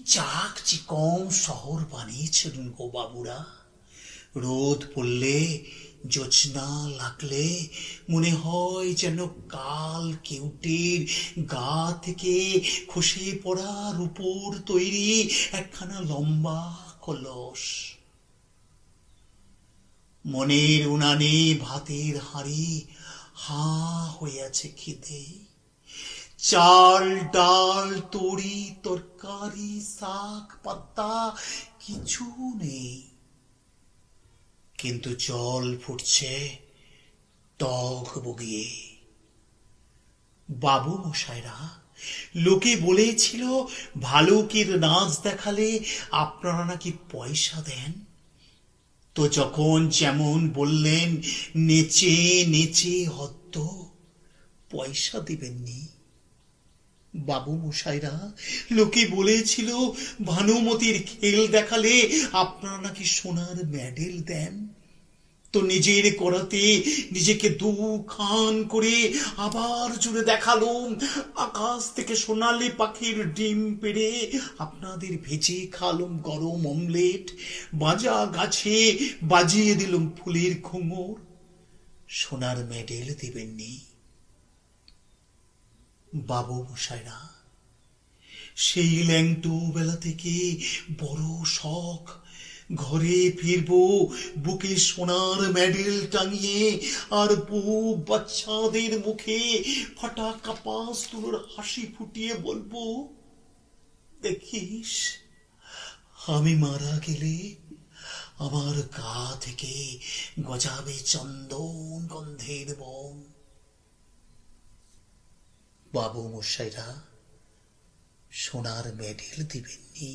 চাক চিকন শহর বানিয়েছিলেন গো বাবুরা। রোদ পড়লে, জোছনা লাগলে মনে হয় যেন কাল কেউটের গা থেকে খসে পড়া রূপোর তৈরি একখানা লম্বা কলস। মনের উনানে ভাতের হাঁড়ি হাঁ হয়ে আছে খিদে। চাল ডাল তরি তরকারি শাক পাতা কিছু নেই, কিন্তু জল ফুটছে টক বগিয়ে। বাবু মশাইরা, লোকে বলেছিল ভালুকের নাচ দেখালে আপনারা নাকি পয়সা দেন। তো যখন যেমন বললেন নেচে নেচে হত্ত, পয়সা দিবেননি। বাবু মশাইরা, লোকে বলেছিল ভানুমতির খেল দেখালে আপনারা নাকি সোনার মেডেল দেন। তো নিজের করাতে নিজেকে দুখান করে আবার জুড়ে দেখালুম। আকাশ থেকে সোনালি পাখির ডিম পেড়ে আপনাদের ভেজে খালুম গরম অমলেট। বাজা গাছে বাজিয়ে দিলুম ফুলের ঘুঙুর। সোনার মেডেল দিবেননি। বাবু মশাইরা, সেই ল্যাংটু বেলা থেকে বড় শখ, ঘরে ফিরবো বুকে সোনার মেডেল টাঙিয়ে, আর বউ বাচ্চাদের মুখে ফাটা কাপাস তুলোর হাসি ফুটিয়ে বলবো, দেখিস আমি মারা গেলে আমার গা থেকে গজাবে চন্দন গন্ধের বন। বাবু মশাইরা, সোনার মেডেল দিবেননি।